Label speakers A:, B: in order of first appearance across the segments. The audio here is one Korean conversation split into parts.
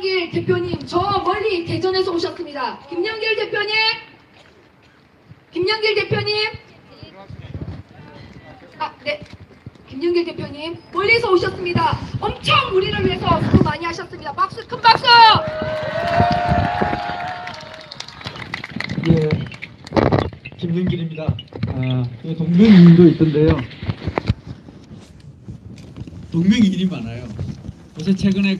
A: 김영길 대표님, 저 멀리 대전에서 오셨습니다. 김영길 대표님, 김영길 대표님, 네, 김영길 대표님 멀리서 오셨습니다. 엄청 우리를 위해서 수고 많이 하셨습니다. 박수, 큰 박수!
B: 예, 김영길입니다. 동명이인도 있던데요. 동명이인이 많아요. 요새 최근에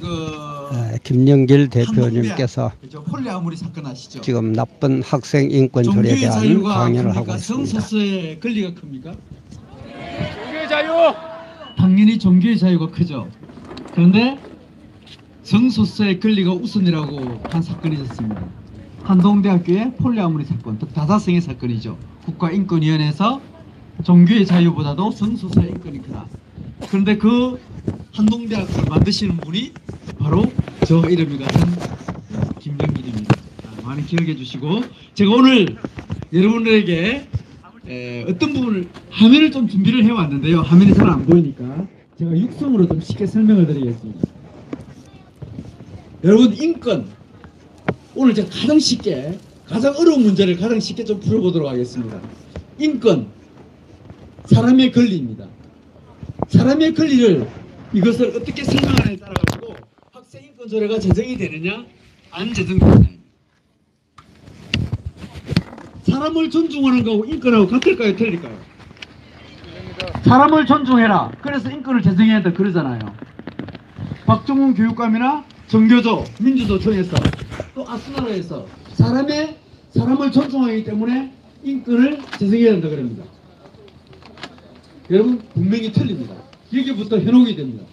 C: 김영길 대표님께서
B: 폴리아모리 사건 아시죠?
C: 지금 나쁜 학생 인권조례에 대한 강연을 하고 있습니다.
B: 성소수의 권리가 큽니까? 종교의 자유! 당연히 종교의 자유가 크죠. 그런데 성소수의 권리가 우선이라고 한 사건이 있었습니다. 한동대학교의 폴리아모리 사건, 즉 다사성의 사건이죠. 국가인권위원회에서 종교의 자유보다도 성소수의 인권이 크다. 그런데 그 한동대학교를 만드시는 분이 바로 저 이름이 같은 김영길입니다. 많이 기억해 주시고, 제가 오늘 여러분들에게 어떤 부분을 화면을 좀 준비를 해왔는데요. 화면이 잘 안 보이니까 제가 육성으로 좀 쉽게 설명을 드리겠습니다. 여러분, 인권, 오늘 제가 가장 쉽게, 가장 어려운 문제를 가장 쉽게 좀 풀어보도록 하겠습니다. 인권, 사람의 권리입니다. 사람의 권리를, 이것을 어떻게 설명하느냐에 따라 가지고 학생인권조례가 제정이 되느냐 안 제정되느냐. 사람을 존중하는 거하고 인권하고 같을까요, 틀릴까요? 사람을 존중해라, 그래서 인권을 제정해야 된다 그러잖아요. 박종훈 교육감이나 정교조 민주노총에서 또 아스나라에서 사람을 존중하기 때문에 인권을 제정해야 된다 그럽니다. 여러분, 분명히 틀립니다. 여기부터 해놓게 됩니다.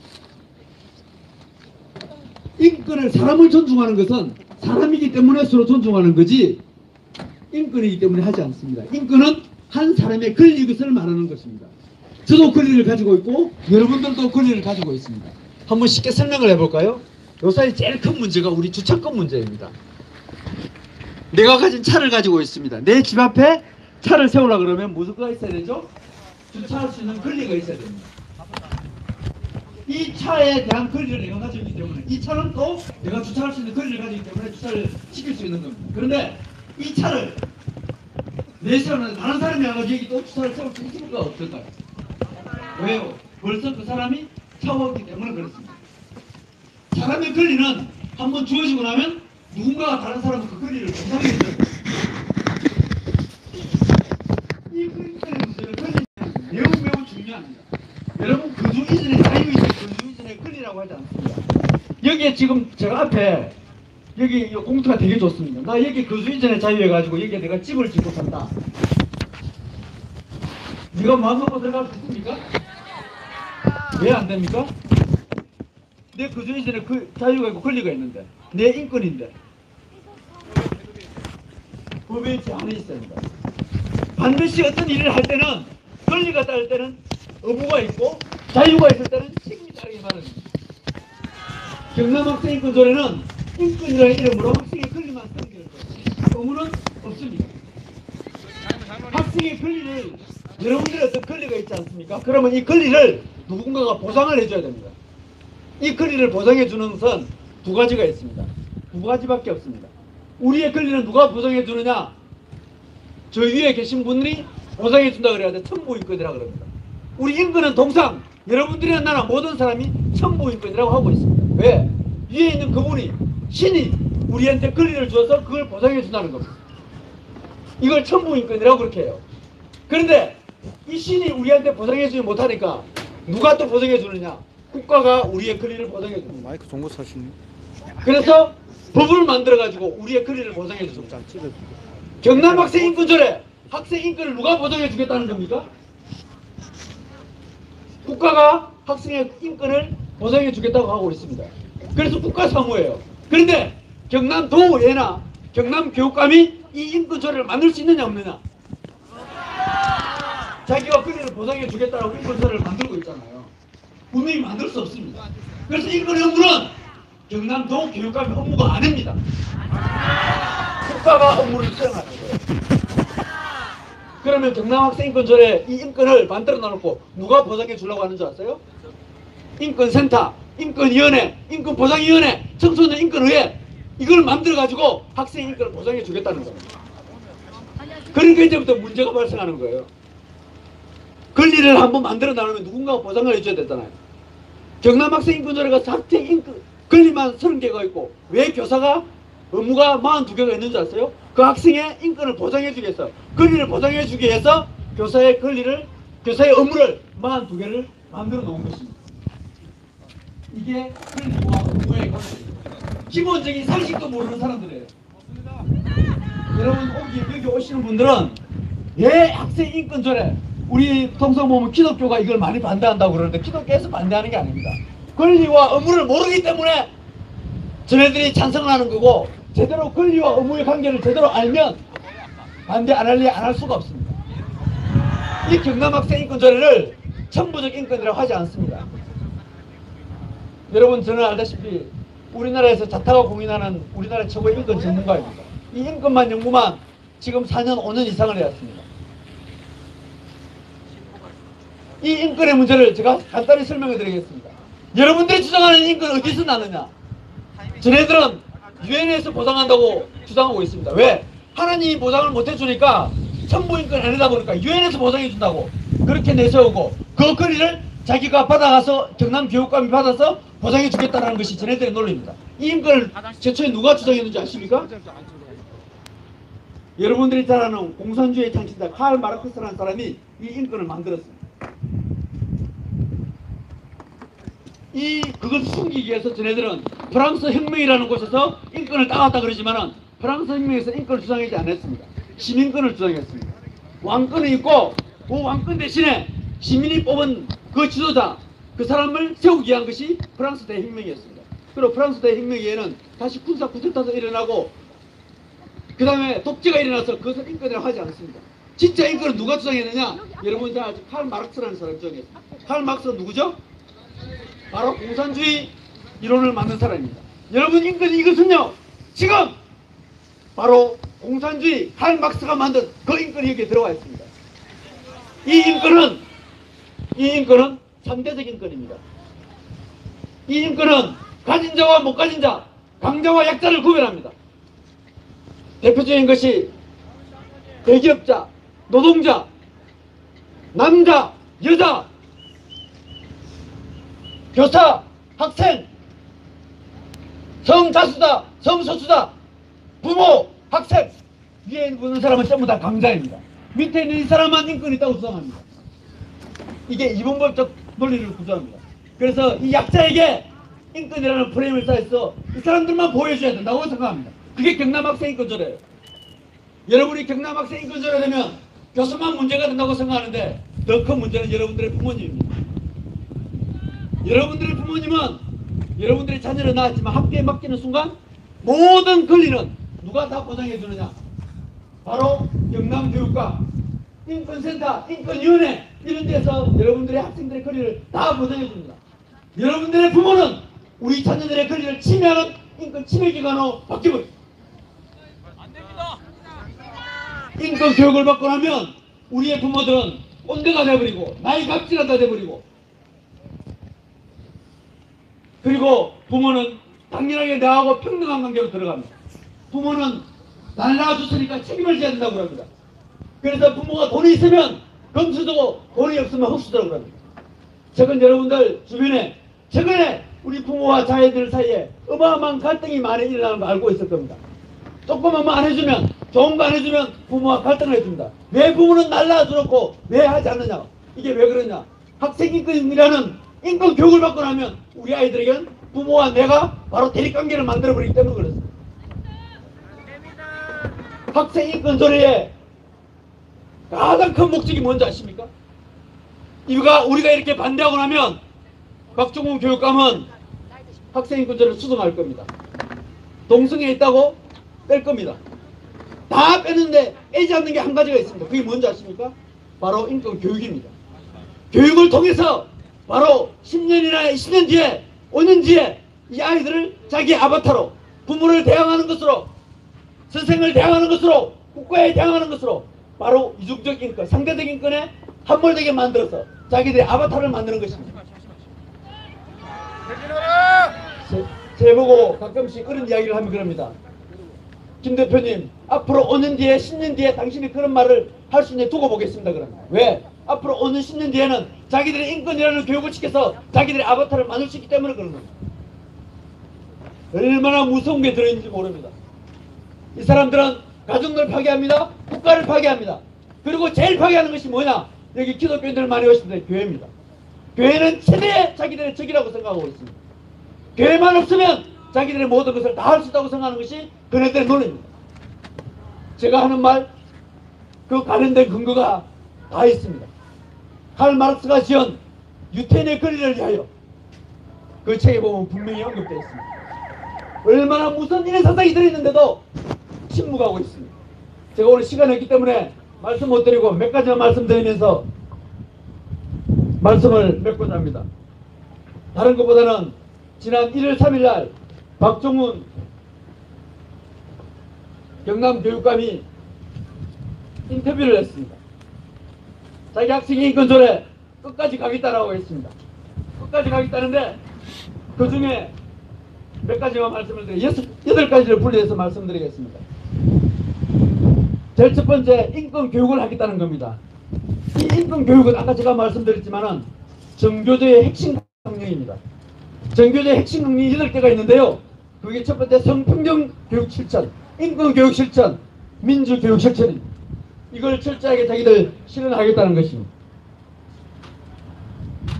B: 인권을, 사람을 존중하는 것은 사람이기 때문에 서로 존중하는 거지 인권이기 때문에 하지 않습니다. 인권은 한 사람의 권리, 것을 말하는 것입니다. 저도 권리를 가지고 있고 여러분들도 권리를 가지고 있습니다. 한번 쉽게 설명을 해볼까요? 요사이 제일 큰 문제가 우리 주차권 문제입니다. 내가 가진 차를 가지고 있습니다. 내 집 앞에 차를 세우려고 그러면 무엇가 있어야 되죠? 주차할 수 있는 권리가 있어야 됩니다. 이 차에 대한 권리를 내가 가지고 있기 때문에, 이 차는 또 내가 주차할 수 있는 권리를 가지고 있기 때문에 주차를 시킬 수 있는 겁니다. 그런데 이 차를 내 세우는 다른 사람이 와가지고 여기 또 주차를 세울 수 있을까 없을까요? 왜요? 벌써 그 사람이 차왔기 때문에 그렇습니다. 사람의 권리는 한번 주어지고 나면 누군가가 다른 사람은 그 권리를 보상해 줘요. 이 권리의 문제는 매우 중요합니다. 여러분, 거주 이전의 자유이자 거주 이전의 권리라고 하지 않습니다. 여기에 지금 제가 앞에 여기 공터가 되게 좋습니다. 나 여기 거주 이전의 자유해가지고 여기에 내가 집을 짓고 산다. 네가 마음먹고 들어갈 수 있습니까? 왜 안 됩니까? 내 거주 이전에 그 자유가 있고 권리가 있는데, 내 인권인데 법에 제한이 있어야 합니다. 반드시 어떤 일을 할 때는 권리가 따를 때는 의무가 있고 자유가 있을 때는 책임이 따르게 마련입니다. 경남학생인권조례는 인권이라는 이름으로 학생의 권리만 설계할 거예요. 의무는 없습니다. 학생의 권리를, 여러분들의 어떤 권리가 있지 않습니까? 그러면 이 권리를 누군가가 보상을 해줘야 됩니다. 이 권리를 보상해 주는 것은 두 가지가 있습니다. 두 가지밖에 없습니다. 우리의 권리는 누가 보상해 주느냐? 저 위에 계신 분들이 보상해 준다 그래야 돼. 천부인권이라고 그럽니다. 우리 인권은 통상 여러분들이나 나나 모든 사람이 천부인권이라고 하고 있습니다. 왜? 위에 있는 그분이, 신이 우리한테 권리를 주어서 그걸 보상해 준다는 겁니다. 이걸 천부인권이라고 그렇게 해요. 그런데 이 신이 우리한테 보상해 주지 못하니까 누가 또 보상해 주느냐? 국가가 우리의 권리를 보상해 줍니다.
C: 마이크 정보 사시네.
B: 그래서 법을 만들어 가지고 우리의 권리를 보상해 줍니다. 경남학생인권조례, 학생인권을 누가 보장해 주겠다는 겁니까? 국가가 학생의 인권을 보장해 주겠다고 하고 있습니다. 그래서 국가사무예요. 그런데 경남도의회나 경남교육감이 이 인권조례를 만들 수 있느냐 없느냐? 자기가 권리를 보장해 주겠다고 인권조례를 만들고 있잖아요. 분명히 만들 수 없습니다. 그래서 인권의 업무는 경남도 교육감의 업무가 아닙니다. 국가가 업무를 수행하는 거예요. 그러면 경남학생인권조례 이 인권을 만들어 놔놓고 누가 보장해 주려고 하는 줄 아세요? 인권센터, 인권위원회, 인권보장위원회, 청소년 인권의회 이걸 만들어가지고 학생 인권을 보장해 주겠다는 겁니다. 그러니까 이제부터 문제가 발생하는 거예요. 권리를 한번 만들어 나누면 누군가가 보장을 해줘야 되잖아요. 경남 학생 인권조례가 학생 인권 권리만 30개가 있고 왜 교사가 의무가 42개가 있는 줄 아세요? 그 학생의 인권을 보장해 주기 위해서, 권리를 보장해 주기 위해서 교사의 권리를, 교사의 의무를 42개를 만들어 놓은 것입니다. 이게 권리와 의무의 기본적인 상식도 모르는 사람들이에요. 여러분 여기 오시는 분들은 왜 학생 인권조례, 우리 통상 보면 기독교가 이걸 많이 반대한다고 그러는데 기독교에서 반대하는 게 아닙니다. 권리와 의무를 모르기 때문에 저네들이 찬성을 하는 거고, 제대로 권리와 의무의 관계를 제대로 알면 반대 안 할 수가 없습니다. 이 경남 학생 인권조례를 천부적 인권이라고 하지 않습니다. 여러분 저는 알다시피 우리나라에서 자타가 공인하는 우리나라 최고의 인권 전문가입니다. 이 인권만 연구만 지금 4년 5년 이상을 해왔습니다. 이 인권의 문제를 제가 간단히 설명해 드리겠습니다. 여러분들이 주장하는 인권 어디서 나느냐? 저네들은 유엔에서 보장한다고 주장하고 있습니다. 왜? 하나님이 보장을 못 해주니까 천부인권 아니다 보니까 유엔에서 보장해 준다고 그렇게 내세우고, 그 권리를 자기가 받아가서 경남교육감이 받아서 보장해 주겠다는 것이 저네들의 논리입니다. 이 인권을 최초에 누가 주장했는지 아십니까? 여러분들이 잘 아는 공산주의 창시자 칼 마르크스라는 사람이 이 인권을 만들었습니다. 그것을 숨기기 위해서 저네들은 프랑스 혁명이라는 곳에서 인권을 따왔다 그러지만은 프랑스 혁명에서 인권을 주장하지 않았습니다. 시민권을 주장했습니다. 왕권이 있고 그 왕권 대신에 시민이 뽑은 그 지도자, 그 사람을 세우기 위한 것이 프랑스 대혁명이었습니다. 그리고 프랑스 대혁명에는 다시 군사 쿠데타가 일어나고 그 다음에 독재가 일어나서 그것을 인권이라고 하지 않습니다. 진짜 인권을 누가 주장했느냐? 여러분 다 아직 칼 마르크스라는 사람이 주장했습니다. 칼 마르크스는 누구죠? 바로 공산주의 이론을 만든 사람입니다. 여러분 인권 이것은요, 지금 바로 공산주의 칼 마르크스가 만든 그 인권이 여기에 들어와 있습니다. 이 인권은 3대적 인권입니다. 이 인권은 가진 자와 못 가진 자, 강자와 약자를 구별합니다. 대표적인 것이 대기업자, 노동자, 남자, 여자, 교사, 학생, 성자수다, 성소수다, 부모, 학생, 위에 있는 사람은 전부 다 강자입니다. 밑에 있는 이 사람만 인권이 있다고 주장합니다. 이게 이분법적 논리를 구조합니다. 그래서 이 약자에게 인권이라는 프레임을 쌓아서 이 사람들만 보호해줘야 된다고 생각합니다. 그게 경남 학생 인권조례예요. 여러분이 경남 학생 인권조례 되면 교수만 문제가 된다고 생각하는데 더 큰 문제는 여러분들의 부모님입니다. 여러분들의 부모님은 여러분들의 자녀를 낳았지만 학교에 맡기는 순간 모든 권리는 누가 다 보장해 주느냐? 바로 경남교육과 인권센터, 인권위원회 이런 데서 여러분들의 학생들의 권리를 다 보장해 줍니다. 여러분들의 부모는 우리 자녀들의 권리를 침해하는 인권 침해기관으로 바뀌어버립니다. 안됩니다. 인권 교육을 받고 나면 우리의 부모들은 꼰대가 돼버리고 나이 갑질하다 돼버리고, 그리고 부모는 당연하게 나하고 평등한 관계로 들어갑니다. 부모는 날 낳아줬으니까 책임을 져야 된다고 합니다. 그래서 부모가 돈이 있으면 검수도 돈이 없으면 흡수더라고 합니다. 최근 여러분들 주변에 최근에 우리 부모와 자녀들 사이에 어마어마한 갈등이 많이 일어나는 거 알고 있을 겁니다. 조금만 안 해주면, 좋은 거 안 해주면 부모와 갈등을 해줍니다. 왜 부모는 날 낳아줘놓고 왜 하지 않느냐? 이게 왜 그러냐? 학생인권이라는 인권 교육을 받고 나면 우리 아이들에게는 부모와 내가 바로 대립관계를 만들어버리기 때문에 그렇습니다. 학생인권조례의 가장 큰 목적이 뭔지 아십니까? 우리가 이렇게 반대하고 나면 박종훈 교육감은 학생인권조례를 수정할 겁니다. 동성애 있다고 뺄 겁니다. 다 빼는데 빼지 않는 게 한 가지가 있습니다. 그게 뭔지 아십니까? 바로 인권교육입니다. 교육을 통해서 바로 10년이나 20년 뒤에 5년 뒤에 이 아이들을 자기 아바타로, 부모를 대항하는 것으로, 선생을 대항하는 것으로, 국가에 대항하는 것으로 바로 이중적 인권, 상대적 인권에 함몰되게 만들어서 자기들의 아바타를 만드는 것입니다. 제 보고 가끔씩 그런 이야기를 하면 그럽니다. 김 대표님, 앞으로 5년 뒤에 10년 뒤에 당신이 그런 말을 할 수 있는 두고 보겠습니다. 그러면 왜? 앞으로 5년 10년 뒤에는 자기들의 인권이라는 교육을 시켜서 자기들의 아바타를 만들 수 있기 때문에 그런 겁니다. 얼마나 무서운 게 들어있는지 모릅니다. 이 사람들은 가정을 파괴합니다. 국가를 파괴합니다. 그리고 제일 파괴하는 것이 뭐냐? 여기 기독교인들 많이 오시는데 교회입니다. 교회는 최대의 자기들의 적이라고 생각하고 있습니다. 교회만 없으면 자기들의 모든 것을 다 할 수 있다고 생각하는 것이 그네들의 논리입니다. 제가 하는 말, 그 관련된 근거가 다 있습니다. 칼 마르크스가 지은 유태인의 권리를 위하여, 그 책에 보면 분명히 언급되어 있습니다. 얼마나 무서운 인의 사상이 들어있는데도 침묵하고 있습니다. 제가 오늘 시간이 없기 때문에 말씀 못 드리고 몇 가지만 말씀드리면서 말씀을 맺고자 합니다. 다른 것보다는 지난 1월 3일 날 박종훈 경남교육감이 인터뷰를 했습니다. 자기 학생 인권조례 끝까지 가겠다라고 했습니다. 끝까지 가겠다는데 그 중에 몇 가지만 말씀을 드리고 8가지를 분리해서 말씀드리겠습니다. 제일 첫 번째, 인권교육을 하겠다는 겁니다. 이 인권교육은 아까 제가 말씀드렸지만은 정교조의 핵심 강령입니다. 정교조의 핵심 강령이 8개가 있는데요. 그게 첫 번째 성평등 교육 실천, 인권교육 실천, 민주교육 실천입니다. 이걸 철저하게 자기들 실현하겠다는 것입니다.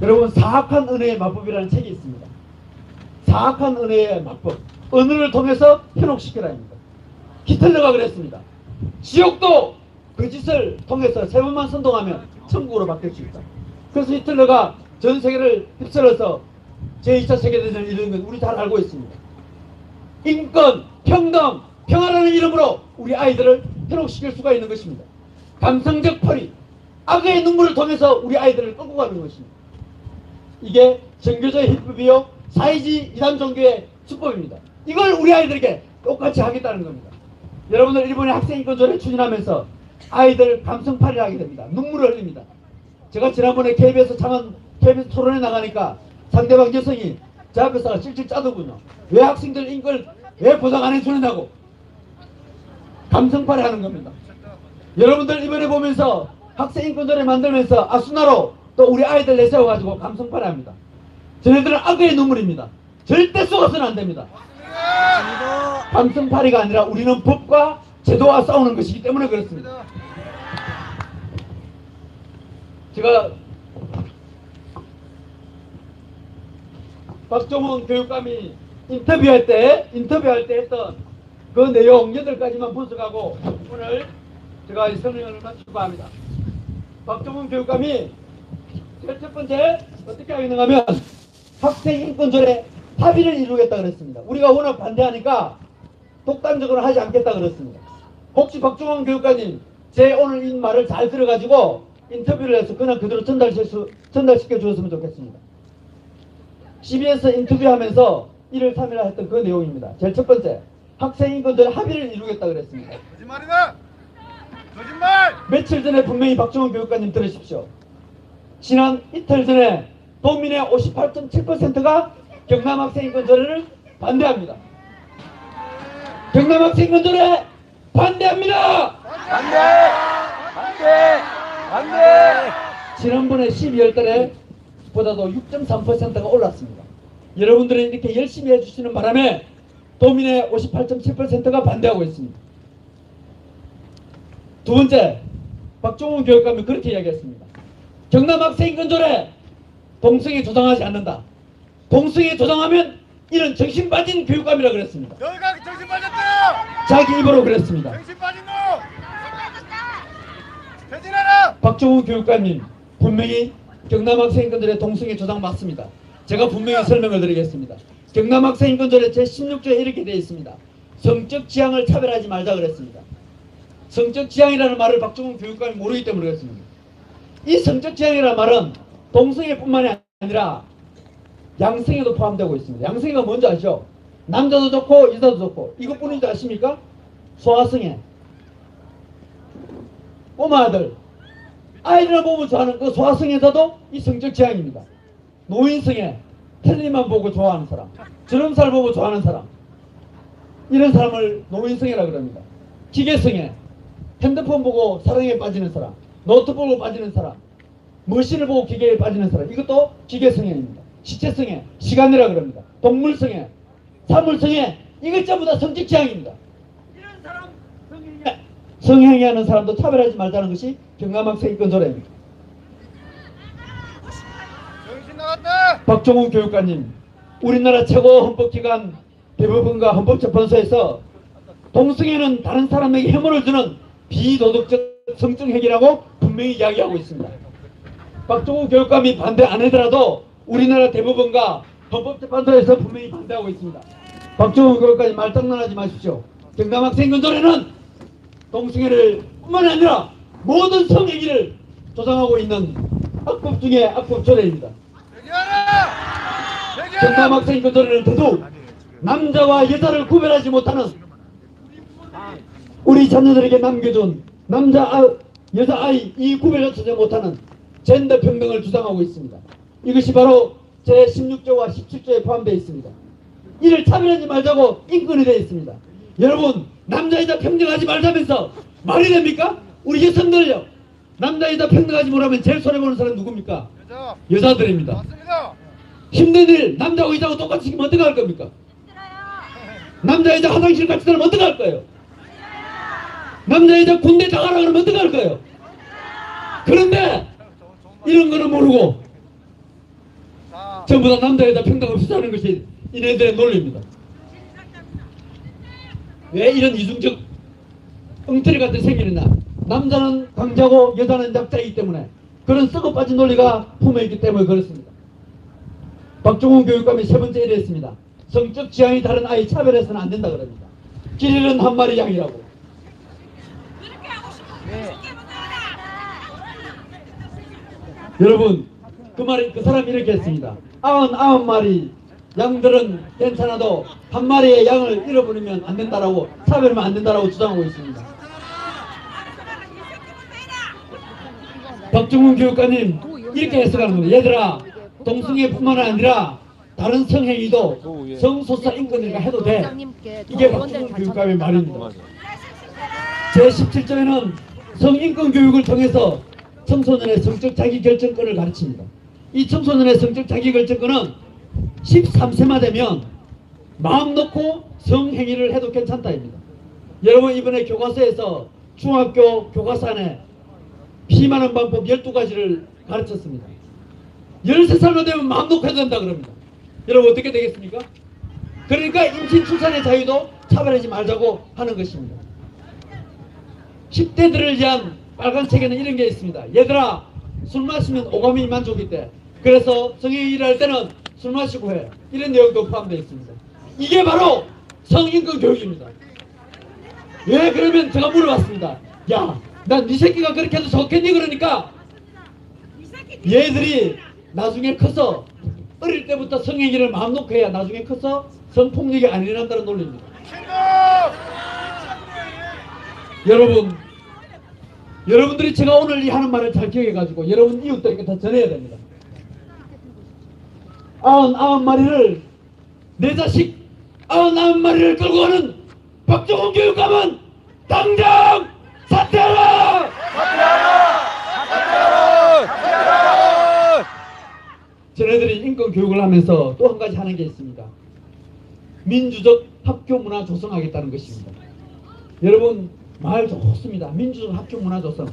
B: 여러분, 사악한 은혜의 마법이라는 책이 있습니다. 사악한 은혜의 마법, 언어를 통해서 현혹시키라입니다. 히틀러가 그랬습니다. 지옥도 그 짓을 통해서 3번만 선동하면 천국으로 바뀔 수 있다. 그래서 히틀러가 전 세계를 휩쓸어서 제2차 세계대전을 이루는 건 우리 잘 알고 있습니다. 인권, 평등, 평화라는 이름으로 우리 아이들을 현혹시킬 수가 있는 것입니다. 감성적 포리, 악의 눈물을 통해서 우리 아이들을 끌고 가는 것입니다. 이게 정교조의 힙법이요, 사이지 이단 종교의 수법입니다. 이걸 우리 아이들에게 똑같이 하겠다는 겁니다. 여러분들 일본의 학생인권조례를 추진하면서 아이들 감성팔이를 하게 됩니다. 눈물을 흘립니다. 제가 지난번에 KBS 토론에 나가니까 상대방 여성이 제 앞에서 찔찔 짜더군요. 왜 학생들 인권을 왜 보상 안 해주느냐고 감성팔이 하는 겁니다. 여러분들 이번에 보면서 학생인권조례 만들면서 아수나로 또 우리 아이들 내세워가지고 감성팔이 합니다. 저희들은 악의 눈물입니다. 절대 쏘아서는 안 됩니다. 감성팔이가 아니라 우리는 법과 제도와 싸우는 것이기 때문에 그렇습니다. 제가 박종훈 교육감이 인터뷰할 때 했던 그 내용 8가지만 분석하고 오늘 제가 이 설명을 마치고 합니다. 박종훈 교육감이 첫 번째 어떻게 하겠는가 하면 학생인권조례 합의를 이루겠다 그랬습니다. 우리가 워낙 반대하니까 독단적으로 하지 않겠다 그랬습니다. 혹시 박종훈 교육관님 제 오늘 이 말을 잘 들어가지고 인터뷰를 해서 그냥 그대로 전달시켜 주었으면 좋겠습니다. CBS 인터뷰하면서 1월 3일에 했던 그 내용입니다. 제일 첫 번째, 학생인권조례 합의를 이루겠다 그랬습니다.
D: 거짓말이다! 거짓말!
B: 며칠 전에 분명히 박종훈 교육관님 들으십시오. 지난 이틀 전에 도민의 58.7%가 경남학생인권조례를 반대합니다. 경남학생인권조례 반대합니다. 반대. 지난번에 12월 달에 보다도 6.3%가 올랐습니다. 여러분들이 이렇게 열심히 해주시는 바람에 도민의 58.7%가 반대하고 있습니다. 두 번째, 박종훈 교육감이 그렇게 이야기했습니다. 경남학생인권조례 동성애 조장하지 않는다. 동성애 조장하면 이런 정신 빠진 교육감이라 그랬습니다.
D: 너희가 정신 빠졌다!
B: 자기 입으로 그랬습니다.
D: 정신 빠진 놈! 퇴진하라!
B: 박종훈 교육감님, 분명히 경남학생인권조례 동성애 조장 맞습니다. 제가 분명히 설명을 드리겠습니다. 경남학생인권조례 제16조에 이렇게 되어 있습니다. 성적 지향을 차별하지 말자 그랬습니다. 성적 지향이라는 말을 박종훈 교육감이 모르기 때문에 그렇습니다. 이 성적 지향이라는 말은 동성애뿐만이 아니라 양성애도 포함되고 있습니다. 양성애가 뭔지 아시죠? 남자도 좋고 여자도 좋고 이것뿐인지 아십니까? 소아성애, 꼬마아들, 아이를 보면 좋아하는 그 소아성애자도 이 성적 지향입니다. 노인성애, 텔레비만 보고 좋아하는 사람, 주름살 보고 좋아하는 사람, 이런 사람을 노인성애라 그럽니다. 기계성애, 핸드폰 보고 사랑에 빠지는 사람, 노트북 보고 빠지는 사람, 머신을 보고 기계에 빠지는 사람, 이것도 기계성애입니다. 시체성애, 시간이라 그럽니다. 동물성애, 사물성애, 이것 전부 다 성적 지향입니다. 이런 사람 성행위하는 사람도 차별하지 말자는 것이 경남학생 인권조례입니다.
D: 정신 나갔다.
B: 박종훈 교육관님, 우리나라 최고 헌법기관 대법원과 헌법재판소에서 동성애는 다른 사람에게 해물을 주는 비도덕적 성적 행위라고 분명히 이야기하고 있습니다. 박종훈 교육감이 반대 안 하더라도 우리나라 대법원과 헌법재판소에서 분명히 반대하고 있습니다. 박종훈 교육감이 말장난하지 마십시오. 경남학생 인권조례는 동성애를 뿐만 아니라 모든 성행위를 조장하고 있는 악법 중에 악법 조례입니다. 경남학생 인권조례는 더더욱 남자와 여자를 구별하지 못하는 우리 자녀들에게 남겨준 여자 아이 이 구별조차 못하는 젠더 평등을 주장하고 있습니다. 이것이 바로 제16조와 17조에 포함되어 있습니다. 이를 차별하지 말자고 인권이 되어 있습니다. 여러분, 남자 여자 평등하지 말자면서 말이 됩니까? 우리 여성들요, 남자 여자 평등하지 못하면 제일 손해보는 사람은 누굽니까? 여자들입니다.
D: 맞습니다.
B: 힘든 일 남자하고 여자하고 똑같이 시키면 어떻게 할 겁니까? 남자 여자 화장실 같이 들으면 어떻게 할 거예요? 남자 여자 군대 나가라 그러면 어떻게 할 거예요? 그런데 이런 거는 모르고 전부 다 남자 여자 평등 없이 사는 것이 이네들의 논리입니다. 왜 이런 이중적 엉터리 같은 생기느냐? 남자는 강자고 여자는 약자이기 때문에 그런 썩어 빠진 논리가 품어있기 때문에 그렇습니다. 박종훈 교육감이 세 번째 이랬습니다. 성적 지향이 다른 아이 차별해서는 안 된다 그럽니다. 길 잃은 한 마리 양이라고. 여러분, 그 사람이 이렇게 했습니다. 99마리 양들은 괜찮아도 한 마리의 양을 잃어버리면 안 된다라고, 차별하면 안 된다라고 주장하고 있습니다. 박종훈 교육관님 이렇게 해석하는 겁니다. 얘들아, 동성애뿐만 아니라 다른 성행위도 성소수자 인권이니까 해도 돼. 이게 박종훈 교육감의 말입니다. 제17조에는 성인권 교육을 통해서 청소년의 성적 자기결정권을 가르칩니다. 이 청소년의 성적 자기결정권은 13세만 되면 마음 놓고 성행위를 해도 괜찮다입니다. 여러분, 이번에 교과서에서 중학교 교과서 안에 피만한 방법 12가지를 가르쳤습니다. 13살만 되면 마음 놓고 해도 된다 그럽니다. 여러분, 어떻게 되겠습니까? 그러니까 임신 출산의 자유도 차별하지 말자고 하는 것입니다. 10대들을 위한 빨간책에는 이런 게 있습니다. 얘들아, 술 마시면 오감이 만족이 돼. 그래서 성행위를 할 때는 술 마시고 해. 이런 내용도 포함되어 있습니다. 이게 바로 성인권 교육입니다. 왜 그러면 제가 물어봤습니다. 야, 난 네 새끼가 그렇게 해도 좋겠니? 그러니까 얘들이 나중에 커서 어릴 때부터 성행위를 마음 놓고 해야 나중에 커서 성폭력이 안 일어난다는 논리입니다. 여러분들이 제가 오늘 이 하는 말을 잘 기억해가지고 여러분 이웃들에게 다 전해야 됩니다. 99마리를 내 자식 99마리를 끌고 가는 박종훈 교육감은 당장 사퇴하라! 저희들이 인권 교육을 하면서 또 한 가지 하는 게 있습니다. 민주적 학교 문화 조성하겠다는 것입니다. 여러분, 말 좋습니다. 민주적 학교 문화 조성.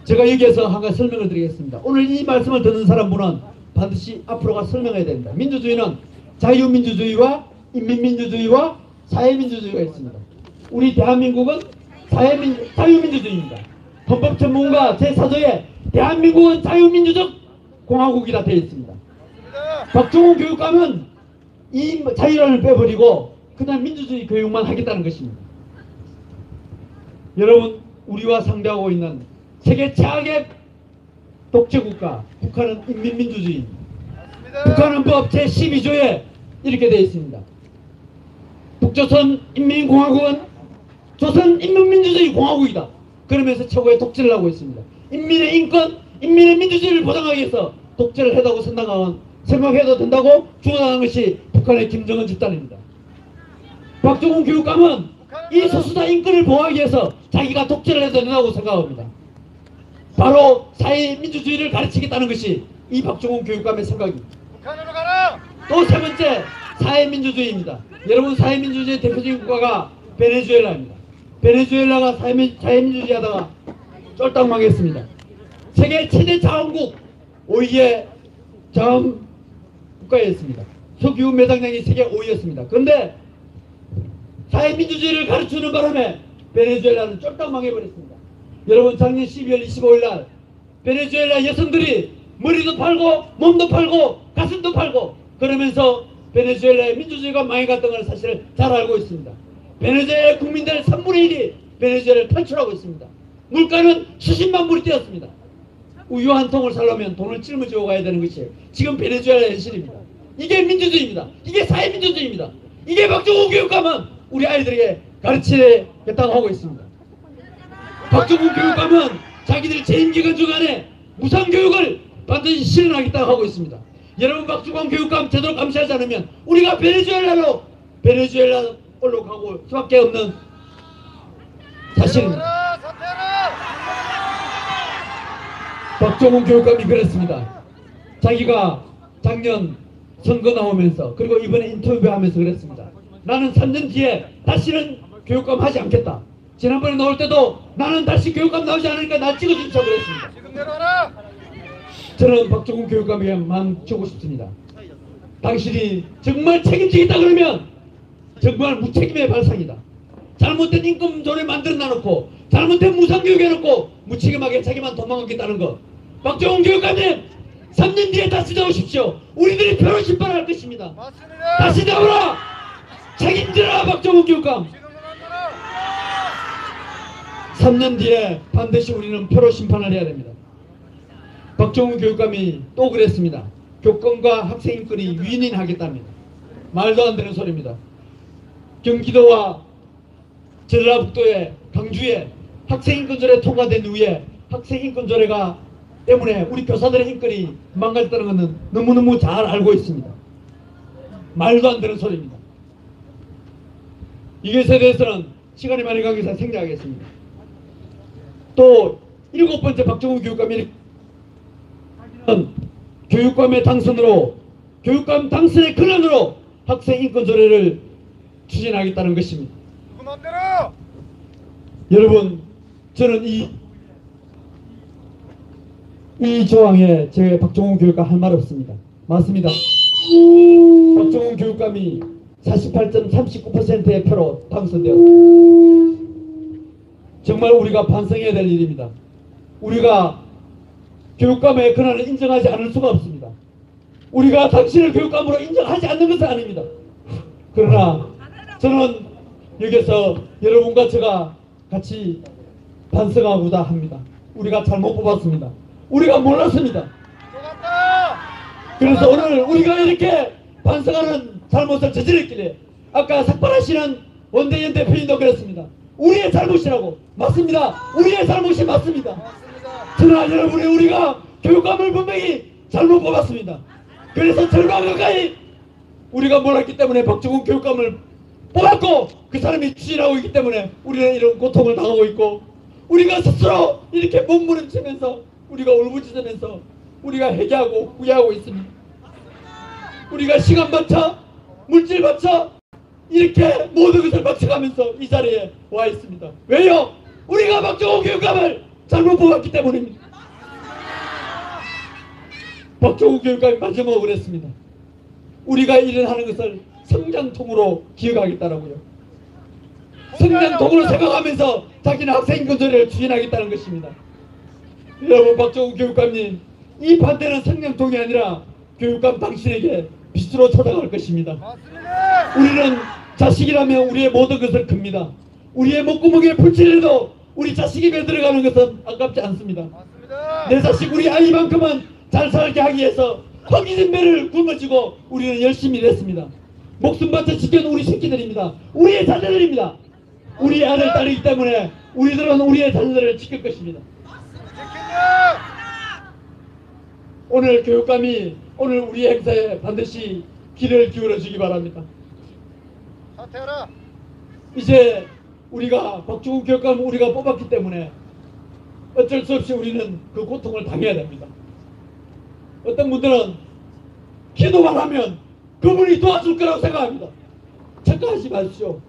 B: 제가 여기에서 한 가지 설명을 드리겠습니다. 오늘 이 말씀을 듣는 사람분은 반드시 앞으로가 설명해야 됩니다. 민주주의는 자유민주주의와 인민민주주의와 사회민주주의가 있습니다. 우리 대한민국은 자유민주주의입니다. 헌법전문가 제4조에 대한민국은 자유민주적 공화국이라 되어 있습니다. 박종훈 교육감은 이 자유를 빼버리고 그냥 민주주의 교육만 하겠다는 것입니다. 여러분, 우리와 상대하고 있는 세계 최악의 독재국가 북한은 인민민주주의입니다. 북한헌법 제12조에 이렇게 되어 있습니다. 북조선 인민공화국은 조선인민민주주의 공화국이다. 그러면서 최고의 독재를 하고 있습니다. 인민의 인권, 인민의 민주주의를 보장하기 위해서 독재를 해다고 선당한 생각해도 된다고 주장하는 것이 북한의 김정은 집단입니다. 박정훈 교육감은 이 소수자 인권을 보호하기 위해서 자기가 독재를 해도 된다고 생각합니다. 바로 사회민주주의를 가르치겠다는 것이 이 박정훈 교육감의 생각입니다.
D: 북한으로 가라!
B: 또 세 번째, 사회민주주의입니다. 여러분, 사회민주주의 대표적인 국가가 베네수엘라입니다. 베네수엘라가 사회민주주의 하다가 쫄딱 망했습니다. 세계 최대 자원국 5위의 자원 국가였습니다. 석유 매장량이 세계 5위였습니다. 그런데 사회민주주의를 가르치는 바람에 베네수엘라는 쫄딱 망해버렸습니다. 여러분, 작년 12월 25일 날 베네수엘라 여성들이 머리도 팔고 몸도 팔고 가슴도 팔고 그러면서 베네수엘라의 민주주의가 망해갔던 걸 사실을 잘 알고 있습니다. 베네수엘라 국민들의 3분의 1이 베네수엘라를 탈출하고 있습니다. 물가는 수십만 불이 뛰었습니다. 우유 한 통을 살려면 돈을 짊어지고 가야 되는 것이 지금 베네수엘라 현실입니다. 이게 민주주의입니다. 이게 사회민주주의입니다. 이게 박정훈 교육감은 우리 아이들에게 가르치겠다고 하고 있습니다. 박정훈 교육감은 자기들 재임기간 중간에 무상교육을 반드시 실현하겠다고 하고 있습니다. 여러분, 박정훈 교육감 제대로 감시하지 않으면 우리가 베네수엘라로 가고 수밖에 없는 사실입니다.
D: 내려와라! 사퇴하라!
B: 박정훈 교육감이 그랬습니다. 자기가 작년 선거 나오면서 그리고 이번에 인터뷰하면서 그랬습니다. 나는 3년 뒤에 다시는 교육감 하지 않겠다. 지난번에 나올 때도 나는 다시 교육감 나오지 않으니까 나 찍어주십시오 그랬습니다.
D: 지금 내려와라!
B: 저는 박정훈 교육감에게만 주고 싶습니다. 당신이 정말 책임지겠다 그러면 정말 무책임의 발상이다. 잘못된 인권조례 만들어 놔놓고 잘못된 무상교육 해놓고 무책임하게 자기만 도망가겠다는 것. 박정훈 교육감님, 3년 뒤에 다시 나오십시오. 우리들이 표로 심판할 것입니다.
D: 맞습니다!
B: 다시 나오라! 책임져라 박정훈 교육감.
D: 지금은 안 되라!
B: 3년 뒤에 반드시 우리는 표로 심판을 해야 됩니다. 박정훈 교육감이 또 그랬습니다. 교권과 학생 인권이 위인하겠답니다. 말도 안 되는 소리입니다. 경기도와 전라북도의 강주에 학생인권조례 통과된 후에 학생인권조례가 때문에 우리 교사들의 인권이 망가졌다는 것은 너무너무 잘 알고 있습니다. 말도 안 되는 소리입니다. 이것에 대해서는 시간이 많이 가기 위해서 생략하겠습니다. 또 7번째 박정훈 교육감이 교육감의 당선으로 교육감 당선의 근원으로 학생인권조례를 추진하겠다는 것입니다.
D: 누구 맘대로!
B: 여러분, 저는 이 조항에 제 박정훈 교육감 할 말 없습니다. 맞습니다. 박정훈 교육감이 48.39%의 표로 당선되었습니다. 정말 우리가 반성해야 될 일입니다. 우리가 교육감의 권한을 인정하지 않을 수가 없습니다. 우리가 당신을 교육감으로 인정하지 않는 것은 아닙니다. 그러나 저는 여기서 여러분과 제가 같이 반성하고자 합니다. 우리가 잘못 뽑았습니다. 우리가 몰랐습니다.
D: 들어갔다!
B: 그래서 오늘 우리가 이렇게 반성하는 잘못을 저질렀길래 아까 삭발하시는 원대현 대표님도 그랬습니다. 우리의 잘못이라고. 맞습니다. 우리의 잘못이 맞습니다.
D: 맞습니다!
B: 그러나 여러분이 우리가 교육감을 분명히 잘못 뽑았습니다. 그래서 절반 가까이 우리가 몰랐기 때문에 박정훈 교육감을 뽑았고 그 사람이 추진하고 있기 때문에 우리는 이런 고통을 당하고 있고 우리가 스스로 이렇게 몸부림치면서 우리가 울부짖으면서 우리가 회개하고 후회하고 있습니다. 우리가 시간 바쳐 물질 바쳐 이렇게 모든 것을 바쳐가면서 이 자리에 와 있습니다. 왜요? 우리가 박정훈 교육감을 잘못 뽑았기 때문입니다. 박정훈 교육감이 마지막으로 그랬습니다. 우리가 일을 하는 것을 성장통으로 기억하겠다라고요. 성장통으로 생각하면서 자기는 학생인권조례를 추진하겠다는 것입니다. 여러분, 박정훈 교육감님, 이 반대는 성장통이 아니라 교육감 당신에게 빛으로 찾아갈 것입니다.
D: 맞습니다!
B: 우리는 자식이라면 우리의 모든 것을 큽니다. 우리의 목구멍에 불칠해도 우리 자식이 배 들어가는 것은 아깝지 않습니다.
D: 맞습니다!
B: 내 자식 우리 아이만큼은 잘 살게 하기 위해서 허기진 배를 굶어주고 우리는 열심히 일했습니다. 목숨 바쳐 지켜는 우리 새끼들입니다. 우리의 자녀들입니다. 우리 아들 딸이기 때문에 우리들은 우리의 자녀들을 지킬 것입니다.
D: 지킨다!
B: 오늘 교육감이 오늘 우리 행사에 반드시 귀를 기울여 주기 바랍니다.
D: 사퇴하라.
B: 이제 우리가 박주훈 교육감을 우리가 뽑았기 때문에 어쩔 수 없이 우리는 그 고통을 당해야 됩니다. 어떤 분들은 기도만 하면 그분이 도와줄 거라고 생각합니다. 착각하지 마십시오.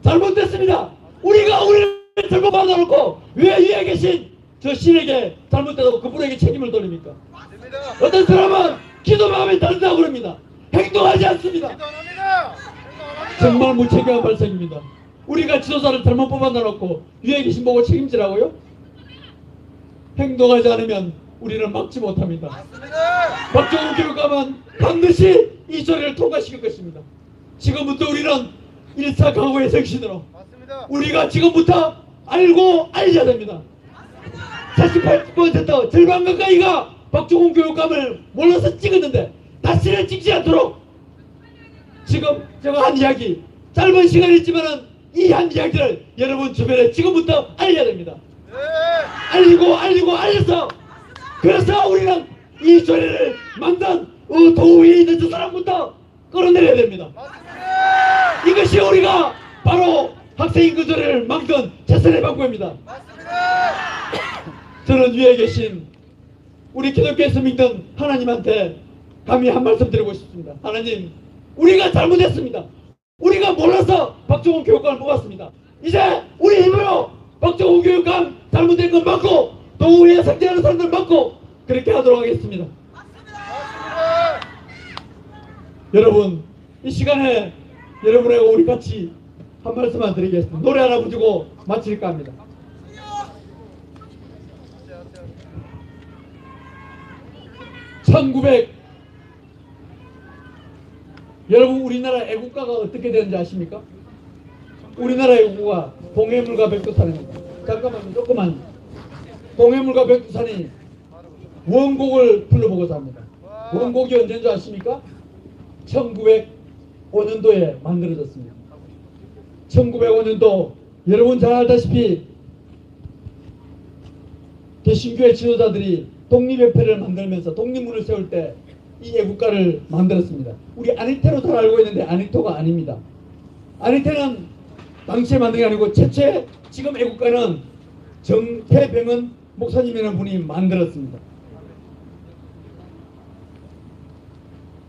B: 잘못됐습니다. 우리가 우리를 잘못 받아놓고 왜 위에 계신 저 신에게 잘못되다고 그분에게 책임을 돌립니까?
D: 됩니다.
B: 어떤 사람은 기도만 하면 다른다고 그럽니다. 행동하지 않습니다.
D: 기도 안 합니다. 행동 안 합니다.
B: 정말 무책임한 발상입니다. 우리가 지도자를 잘못 뽑아놓고 위에 계신 보고 책임지라고요? 행동하지 않으면 우리는 막지 못합니다.
D: 맞습니다.
B: 박정훈 교육감은 반드시 이 소리를 통과시킬 것입니다. 지금부터 우리는 1차 강호의 정신으로
D: 맞습니다.
B: 우리가 지금부터 알고 알려야 됩니다. 48% 절반 가까이가 박정훈 교육감을 몰라서 찍었는데 다시는 찍지 않도록 지금 제가 한 이야기 짧은 시간이지만은 이 한 이야기를 여러분 주변에 지금부터 알려야 됩니다.
D: 네.
B: 알리고 알려서 그래서 우리는 이 조례를 만든 도위에 있는 저 사람부터 끌어내려야 됩니다.
D: 맞습니다.
B: 이것이 우리가 바로 학생인권 조례를 막던 최선의 방법입니다.
D: 맞습니다.
B: 저는 위에 계신 우리 기독교에서 믿는 하나님한테 감히 한 말씀 드리고 싶습니다. 하나님, 우리가 잘못했습니다. 우리가 몰라서 박정훈 교육감을 뽑았습니다. 이제 우리 힘으로 박정훈 교육감 잘못된 건 맞고 도의에 상대하는 사람들 맞고 그렇게 하도록 하겠습니다.
D: 맞습니다.
B: 여러분, 이 시간에 여러분하고 우리 같이 한 말씀만 드리겠습니다. 노래 하나 부르고 마칠까 합니다. 1900 여러분 우리나라 애국가가 어떻게 되는지 아십니까? 우리나라 애국가가 동해물과 백두산입니다. 잠깐만요. 조금만. 동해물과 백두산이 원곡을 불러보고자 합니다. 원곡이 언제인 줄 아십니까? 1905년도에 만들어졌습니다. 1905년도 여러분 잘 알다시피 개신교의 지도자들이 독립협회를 만들면서 독립문을 세울 때 이 애국가를 만들었습니다. 우리 아니테로 잘 알고 있는데 아니토가 아닙니다. 아니테는 당시에 만든 게 아니고 최초의 지금 애국가는 정태병은 목사님이라는 분이 만들었습니다.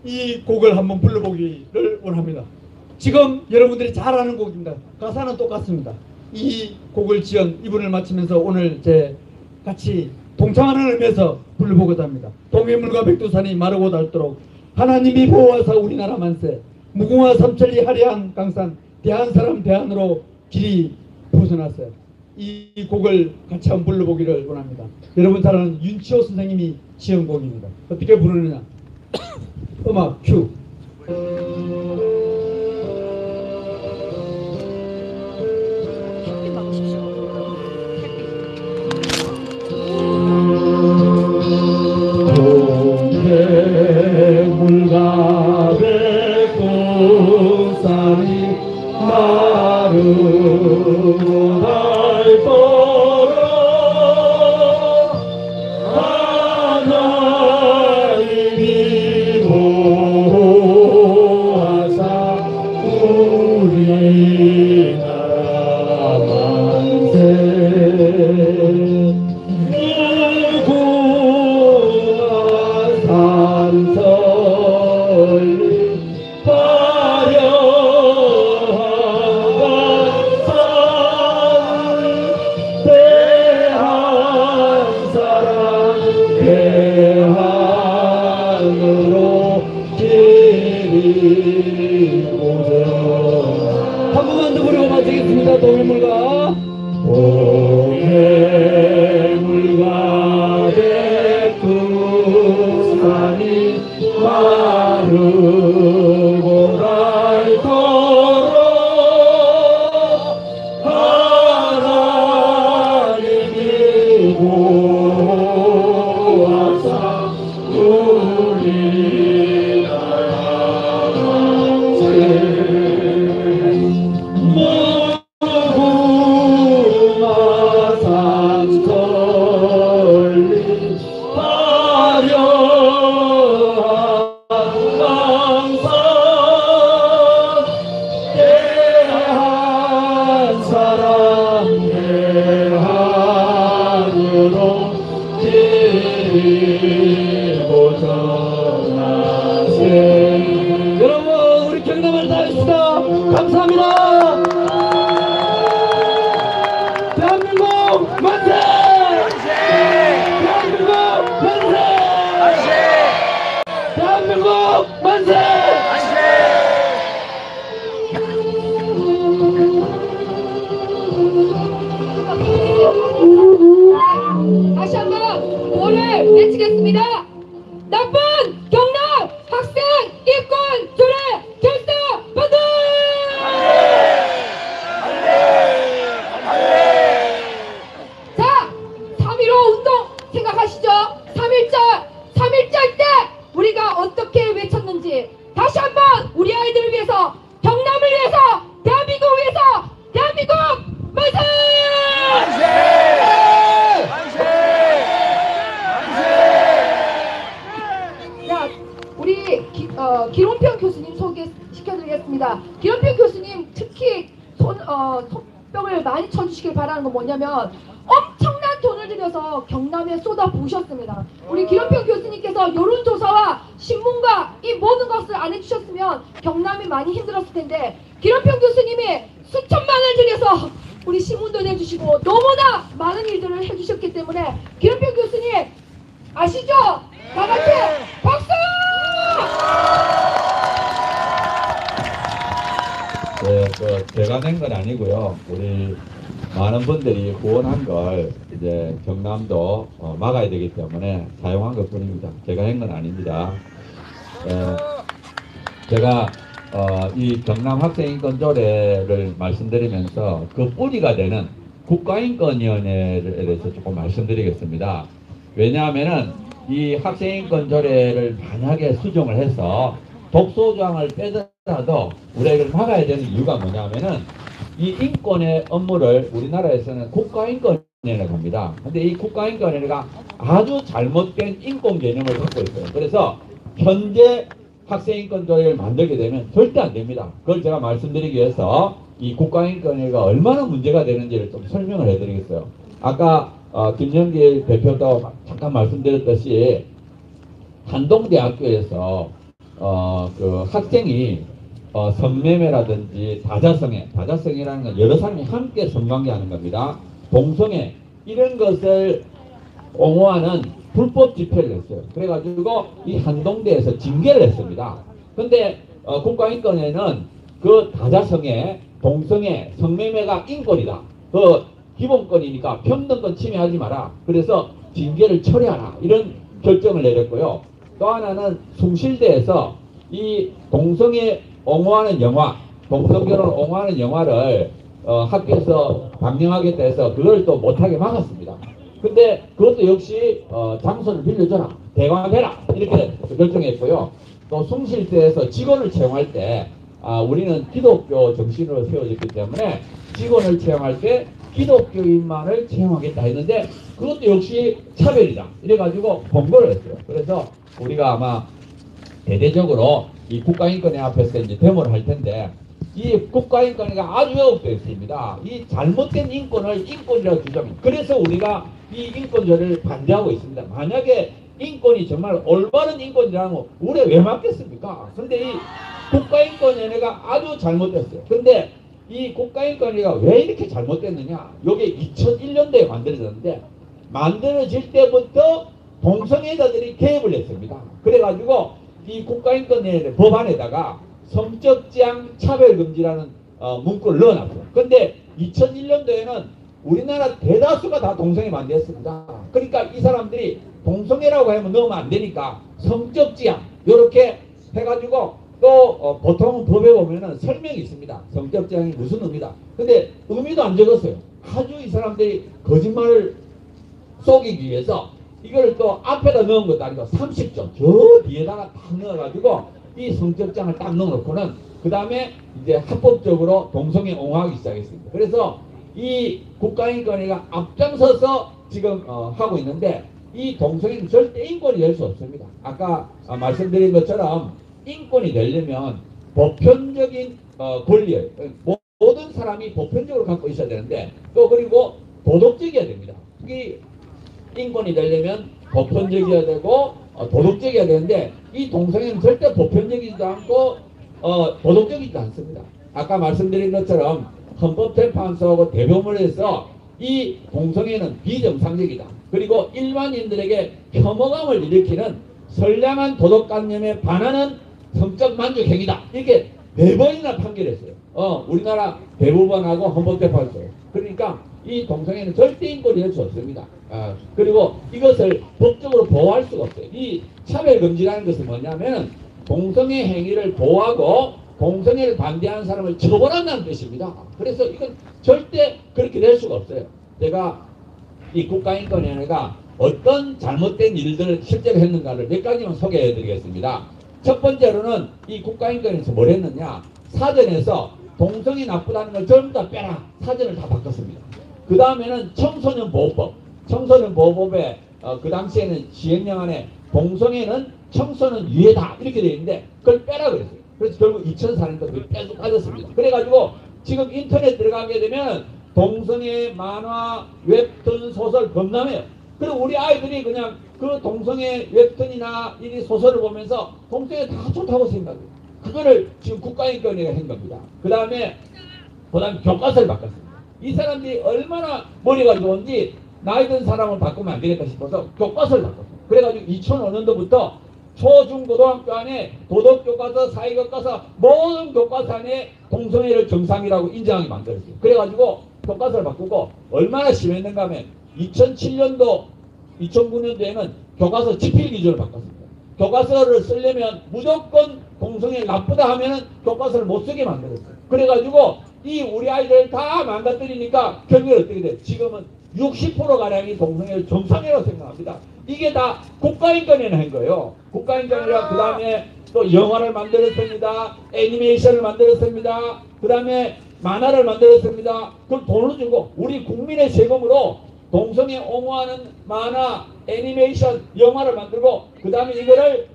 B: 이 곡을 한번 불러보기를 원합니다. 지금 여러분들이 잘 아는 곡입니다. 가사는 똑같습니다. 이 곡을 지은 이분을 마치면서 오늘 제 같이 동참하는 의미에서 불러보고자 합니다. 동해물과 백두산이 마르고 닳도록 하나님이 보호하사 우리나라 만세 무궁화 삼천리 화려한 강산 대한 사람 대한으로 길이 벗어났어요. 이 곡을 같이 한번 불러보기를 원합니다. 여러분 잘 아는 윤치호 선생님이 지은 곡입니다. 어떻게 부르느냐. 음악 큐. 물과 백두산이 마르고 닳도록 하나님이 보호하사 우리나라 만세 한 번만 더 부르고 마치겠습니다. 동해물과 백두산이 마르고 닳도록 하나님이 보호하사 우리나라 무궁화 삼천리 화려한 감사합니다. 대한민국 만세! 대한민국 만세! 대한민국 만세!
A: 다시 한번 뭐를 외치겠습니다. 나쁜 경남 학생 인권 조례 결사 반대! 자, 3.15 운동 생각하시죠? 3.1절 때 우리가 어떻게 외쳤는지 다시 한번 우리 아이들을 위해서, 경남을 위해서, 대한민국을 위해서, 대한민국 만세! 자, 우리 기론평 교수님 소개시켜드리겠습니다. 기론평 교수님 특히 손뼉을 많이 쳐주시길 바라는 건 뭐냐면 엄청난 돈을 들여서 경남에 쏟아 부으셨습니다. 우리 기론평 교수님께서 여론조사와 신문과 이 모든 것을 안 해주셨으면 경남이 많이 힘들었을 텐데 기론평 교수님이 수천만 원을 들여서 우리 신문도 내주시고 너무나 많은 일들을 해주셨기 때문에 기론평 교수님 아시죠? 다같이 박수!
E: 네, 제가 낸 건 아니고요. 우리 많은 분들이 후원한 걸 이제 경남도 막아야 되기 때문에 사용한 것 뿐입니다. 제가 한 건 아닙니다. 제가 이 경남 학생인권조례를 말씀드리면서 그 뿌리가 되는 국가인권위원회에 대해서 조금 말씀드리겠습니다. 왜냐하면은 이 학생인권조례를 만약에 수정을 해서 독소조항을 빼더라도 우리가 이걸 막아야 되는 이유가 뭐냐면은 이 인권의 업무를 우리나라에서는 국가인권위원회라고 합니다. 근데 이 국가인권위원회가 아주 잘못된 인권 개념을 갖고 있어요. 그래서 현재 학생인권조례를 만들게 되면 절대 안 됩니다. 그걸 제가 말씀드리기 위해서 이 국가인권위가 얼마나 문제가 되는지를 좀 설명을 해드리겠어요. 아까 김영길 대표도 잠깐 말씀드렸듯이 한동대학교에서 그 학생이 성매매라든지 다자성이라는 건 여러 사람이 함께 성관계하는 겁니다. 동성애 이런 것을 옹호하는 불법 집회를 했어요. 그래가지고 이 한동대에서 징계를 했습니다. 근데 국가인권위는 그 다자성애, 동성애, 성매매가 인권이다. 그 기본권이니까 평등권 침해하지 마라. 그래서 징계를 처리하라. 이런 결정을 내렸고요. 또 하나는 숭실대에서 이 동성애 옹호하는 영화, 동성결혼을 옹호하는 영화를 학교에서 방영하겠다 해서 그걸 또 못하게 막았습니다. 근데 그것도 역시 장소를 빌려줘라, 대관해라 이렇게 결정했고요. 또 숭실대에서 직원을 채용할 때 우리는 기독교 정신으로 세워졌기 때문에 직원을 채용할 때 기독교인만을 채용하겠다 했는데 그것도 역시 차별이다 이래가지고 권고를 했어요. 그래서 우리가 아마 대대적으로 이 국가인권위 앞에서 이제 데모를 할 텐데 이 국가인권위가 아주 왜곡되어 있습니다. 이 잘못된 인권을 인권이라고 주장합니다. 그래서 우리가 이 인권조례를 반대하고 있습니다. 만약에 인권이 정말 올바른 인권이라면 우리 왜 맞겠습니까? 근데 이 국가인권위원회가 아주 잘못됐어요. 근데 이 국가인권위가 왜 이렇게 잘못됐느냐? 이게 2001년도에 만들어졌는데 만들어질 때부터 동성애자들이 개입을 했습니다. 그래가지고 이 국가인권위원회 법안에다가 성적지향 차별금지라는 문구를 넣어놨어요. 근데 2001년도에는 우리나라 대다수가 다 동성애 반대했습니다. 그러니까 이 사람들이 동성애라고 하면 넣으면 안 되니까 성적지향 이렇게 해가지고 또 보통은 법에 보면은 설명이 있습니다. 성적지향이 무슨 의미다. 근데 의미도 안 적었어요. 아주 이 사람들이 거짓말을 속이기 위해서 이걸 또 앞에다 넣은 것도 아니고 30점 저 뒤에다가 딱 넣어가지고 이 성적장을 딱 넣어놓고는 그 다음에 이제 합법적으로 동성애 옹호하기 시작했습니다. 그래서 이 국가인권위가 앞장서서 지금 하고 있는데 이 동성애는 절대 인권이 될 수 없습니다. 아까 말씀드린 것처럼 인권이 되려면 보편적인 권리예요. 모든 사람이 보편적으로 갖고 있어야 되는데 또 그리고 도덕적이어야 됩니다. 이 인권이 되려면 보편적이어야 되고 도덕적이어야 되는데 이 동성애는 절대 보편적이지도 않고 도덕적이지도 않습니다. 아까 말씀드린 것처럼 헌법재판소하고 대법원에서 이 동성애는 비정상적이다. 그리고 일반인들에게 혐오감을 일으키는 선량한 도덕관념에 반하는 성적 만족 행위다. 이렇게 4번이나 판결했어요. 우리나라 대법원하고 헌법재판소. 그러니까 이 동성애는 절대 인권이 될 수 없습니다. 그리고 이것을 법적으로 보호할 수가 없어요. 이 차별금지라는 것은 뭐냐면 동성애 행위를 보호하고 동성애를 반대하는 사람을 처벌한다는 뜻입니다. 그래서 이건 절대 그렇게 될 수가 없어요. 제가 이 국가인권위원회가 어떤 잘못된 일들을 실제로 했는가를 몇 가지만 소개해 드리겠습니다. 첫 번째로는 이 국가인권위에서 뭘 했느냐, 사전에서 동성이 나쁘다는 걸 전부 다 빼라, 사전을 다 바꿨습니다. 그 다음에는 청소년보호법, 청소년보호법에 그 당시에는 시행령 안에 동성애는 청소년 유해다 이렇게 되어 있는데 그걸 빼라 그랬어요. 그래서 결국 2004년도 그게 계속 빠졌습니다. 그래가지고 지금 인터넷 들어가게 되면 동성애 만화, 웹툰, 소설 겁나해요. 그리고 우리 아이들이 그냥 그 동성애 웹툰이나 이 소설을 보면서 동성애 다 좋다고 생각해요. 그거를 지금 국가인권위가 한 겁니다. 그 다음에 교과서를 바꿨습니다. 이 사람들이 얼마나 머리가 좋은지 나이 든 사람을 바꾸면 안 되겠다 싶어서 교과서를 바꿨어요. 그래가지고 2005년도부터 초중고등학교 안에 도덕교과서, 사회교과서 모든 교과서 안에 동성애를 정상이라고 인정하게 만들었어요. 그래가지고 교과서를 바꾸고 얼마나 심했는가 하면 2007년도 2009년도에는 교과서 집필 기준을 바꿨습니다. 교과서를 쓰려면 무조건 동성애 나쁘다 하면은 교과서를 못 쓰게 만들었어요. 그래가지고 이 우리 아이들 다 망가뜨리니까 결국에 어떻게 돼요? 지금은 60%가량이 동성애를 정상이라고 생각합니다. 이게 다 국가인권위원회 한 거예요. 국가인권위가 그 다음에 또 영화를 만들었습니다. 애니메이션을 만들었습니다. 그 다음에 만화를 만들었습니다. 그럼 돈을 주고 우리 국민의 세금으로 동성애 옹호하는 만화, 애니메이션, 영화를 만들고 그 다음에 이거를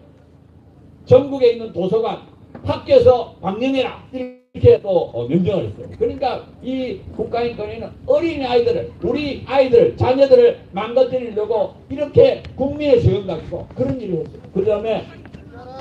E: 전국에 있는 도서관, 학교에서 방영해라 이렇게 또 명령을 했어요. 그러니까 이 국가인권위는 어린이 아이들을, 우리 아이들, 자녀들을 망가뜨리려고 이렇게 국민의 세금 가지고 그런 일을 했어요. 그 다음에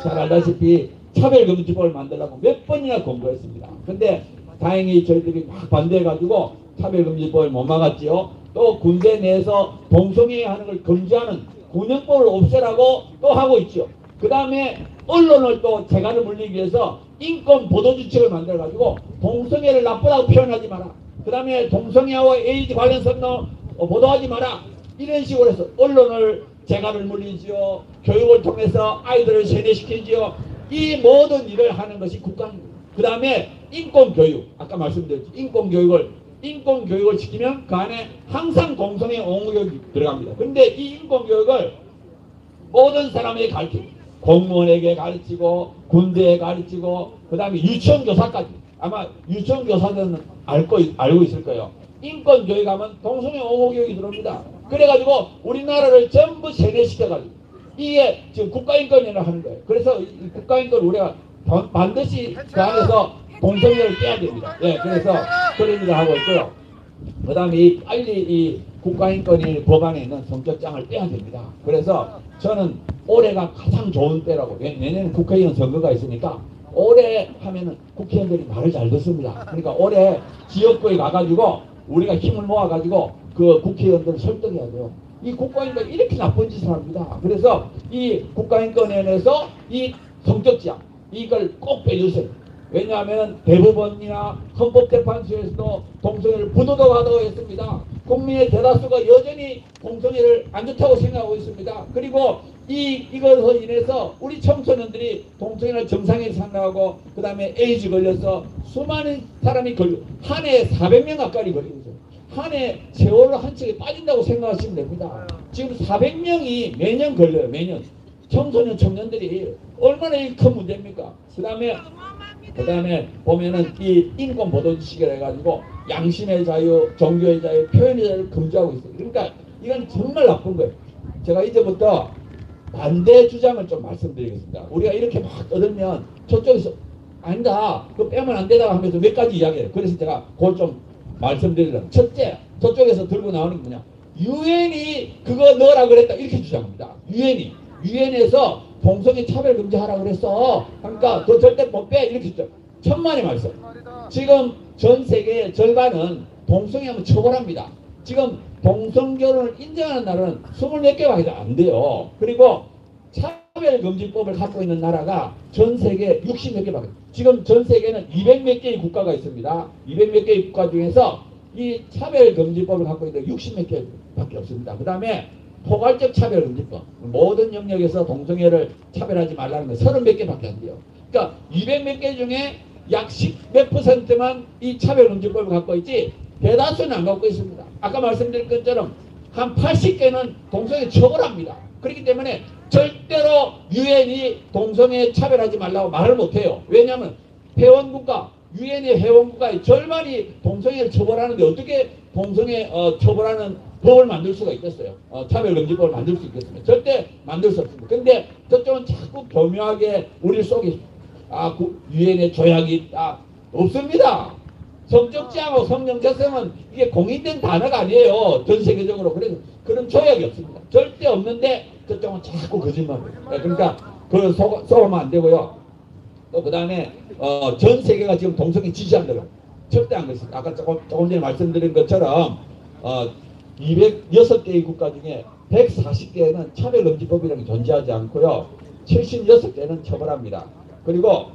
E: 잘 알다시피 차별금지법을 만들려고 몇 번이나 공부했습니다. 근데 다행히 저희들이 막 반대해가지고 차별금지법을 못 막았지요. 또 군대 내에서 동성애 하는 걸 금지하는 군형법을 없애라고 또 하고 있죠. 그 다음에 언론을 또 재간을 물리기 위해서 인권 보도주칙을 만들어가지고 동성애를 나쁘다고 표현하지 마라. 그 다음에 동성애와 에이즈 관련성 보도하지 마라. 이런 식으로 해서 언론을 재간을 물리지요. 교육을 통해서 아이들을 세뇌시키지요. 이 모든 일을 하는 것이 국가입니다. 그 다음에 인권교육, 아까 말씀드렸죠. 인권교육을 시키면 그 안에 항상 동성애 옹호교육이 들어갑니다. 근데 이 인권교육을 모든 사람에게 가르칩니다. 공무원에게 가르치고 군대에 가르치고 그 다음에 유치원교사까지. 아마 유치원교사들은 알고 있을 거예요. 인권교육하면 동성애 옹호교육이 들어옵니다. 그래가지고 우리나라를 전부 세뇌시켜가지고 이게 지금 국가인권위를 하는 거예요. 그래서 이 국가인권 우리가 반드시 그 안에서 동성애를 빼야 됩니다. 예, 그래서 그런 일을 하고 있고요. 그 다음에 빨리 이 국가인권위 법안에 있는 성적장을 빼야 됩니다. 그래서 저는 올해가 가장 좋은 때라고. 내년에 국회의원 선거가 있으니까 올해 하면은 국회의원들이 말을 잘 듣습니다. 그러니까 올해 지역구에 가가지고 우리가 힘을 모아가지고 그 국회의원들을 설득해야 돼요. 이 국가인권이 이렇게 나쁜 짓을 합니다. 그래서 이 국가인권위원회에서 이 성적장 이걸 꼭 빼주세요. 왜냐하면 대법원이나 헌법재판소에서도 동성애를 부도덕하다고 했습니다. 국민의 대다수가 여전히 동성애를 안 좋다고 생각하고 있습니다. 그리고 이것으로 인해서 우리 청소년들이 동성애를 정상에 생각하고 그 다음에 에이즈 걸려서 수많은 사람이 한 해에 400명 가까이 걸리고 있어요. 한 해 세월호 한 척에 빠진다고 생각하시면 됩니다. 지금 400명이 매년 걸려요. 매년. 청소년 청년들이 얼마나 큰 문제입니까? 그 다음에 보면은 이 인권 보도주식을 해가지고 양심의 자유, 종교의 자유, 표현의 자유를 금지하고 있어요. 그러니까 이건 정말 나쁜 거예요. 제가 이제부터 반대 주장을 좀 말씀드리겠습니다. 우리가 이렇게 막 떠들면 저쪽에서 아니다, 그거 빼면 안 되다 하면서 몇 가지 이야기해요. 그래서 제가 그걸 좀 말씀드리려고. 첫째, 저쪽에서 들고 나오는 게 뭐냐, 유엔이 그거 넣으라 그랬다 이렇게 주장합니다. 유엔에서 동성애 차별 금지하라고 그랬어. 그러니까 너 절대 못 빼 이렇게 주장. 천만의 말씀. 지금 전 세계의 절반은 동성애하면 처벌합니다. 지금 동성결혼을 인정하는 나라는 20몇 개밖에 안 돼요. 그리고 차별금지법을 갖고 있는 나라가 전 세계 60몇 개밖에. 지금 전 세계는 200몇 개의 국가가 있습니다. 200몇 개의 국가 중에서 이 차별금지법을 갖고 있는 60몇 개밖에 없습니다. 그 다음에 포괄적 차별금지법. 모든 영역에서 동성애를 차별하지 말라는 건 30몇 개밖에 안 돼요. 그러니까 200몇 개 중에 약 10몇 %만 이 차별금지법을 갖고 있지 대다수는 안 갖고 있습니다. 아까 말씀드린 것처럼 한 80개는 동성애 처벌합니다. 그렇기 때문에 절대로 유엔이 동성애 차별하지 말라고 말을 못해요. 왜냐하면 회원국가, 유엔의 회원국가의 절반이 동성애를 처벌하는데 어떻게 동성애 처벌하는 법을 만들 수가 있겠어요? 차별금지법을 만들 수 있겠습니까? 절대 만들 수 없습니다. 근데 저쪽은 자꾸 교묘하게 우리를 속이 유엔의 조약이 있다. 없습니다. 성적지하고 성정체성은 이게 공인된 단어가 아니에요. 전 세계적으로. 그래서 그런 조약이 없습니다. 절대 없는데 저쪽은 자꾸 거짓말을 해요. 그러니까 그걸 속으면 안 되고요. 또 그 다음에 전 세계가 지금 동성애 지지한다고 절대 안 그렇습니다. 아까 조금 전에 말씀드린 것처럼 206개의 국가 중에 140개는 차별금지법이라는 게 존재하지 않고요. 76개는 처벌합니다. 그리고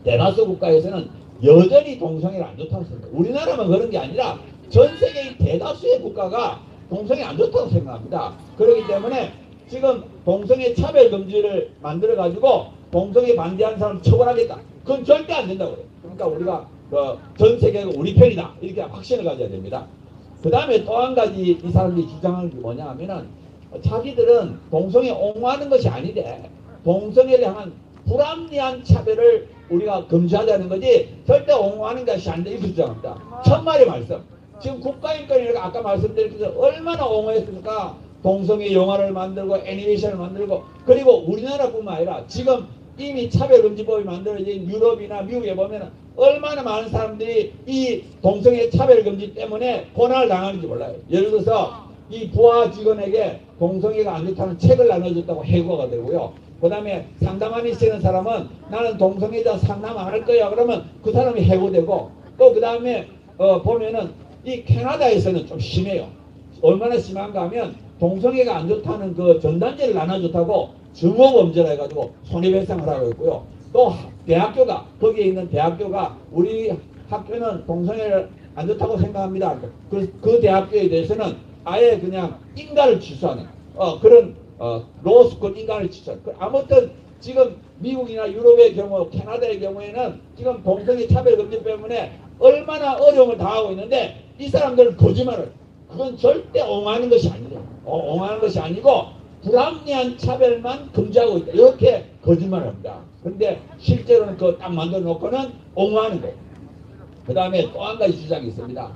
E: 대다수 국가에서는 여전히 동성애를 안 좋다고 생각합니다. 우리나라만 그런 게 아니라 전 세계의 대다수의 국가가 동성애 안 좋다고 생각합니다. 그렇기 때문에 지금 동성애 차별금지를 만들어가지고 동성애 반대하는 사람을 처벌하겠다. 그건 절대 안 된다고 그래요. 그러니까 우리가 전 세계가 우리 편이다. 이렇게 확신을 가져야 됩니다. 그 다음에 또 한 가지 이 사람들이 주장하는 게 뭐냐 하면은 자기들은 동성애 옹호하는 것이 아닌데 동성애를 향한 불합리한 차별을 우리가 금지하자는 거지 절대 옹호하는 것이 아닌데 이렇게 주장합니다. 천만의 말씀. 지금 국가인권이라고 아까 말씀드린 것처럼 얼마나 옹호했습니까? 동성애 영화를 만들고 애니메이션을 만들고 그리고 우리나라뿐만 아니라 지금 이미 차별금지법이 만들어진 유럽이나 미국에 보면 얼마나 많은 사람들이 이 동성애 차별금지 때문에 고난을 당하는지 몰라요. 예를 들어서 이 부하 직원에게 동성애가 안 좋다는 책을 나눠줬다고 해고가 되고요. 그 다음에 상담하는 쓰는 사람은 나는 동성애자 상담 안 할 거야 그러면 그 사람이 해고되고 또 그 다음에 보면은 이 캐나다에서는 좀 심해요. 얼마나 심한가 하면 동성애가 안 좋다는 그 전단지를 나눠줬다고 증오범죄라 해가지고 손해배상을 하고 있고요. 또 대학교가 거기에 있는 대학교가 우리 학교는 동성애를 안 좋다고 생각합니다. 그 대학교에 대해서는 아예 그냥 인가를 취소하는 그런 로스쿨 인간을 취소하는 아무튼 지금 미국이나 유럽의 경우 캐나다의 경우에는 지금 동성애 차별금지 때문에 얼마나 어려움을 당하고 있는데 이 사람들은 거짓말을 그건 절대 옹호하는 것이 아니에요. 옹호하는 것이 아니고 불합리한 차별만 금지하고 있다. 이렇게 거짓말을 합니다. 근데 실제로는 그거 딱 만들어 놓고는 옹호하는 거예요. 그 다음에 또 한 가지 주장이 있습니다.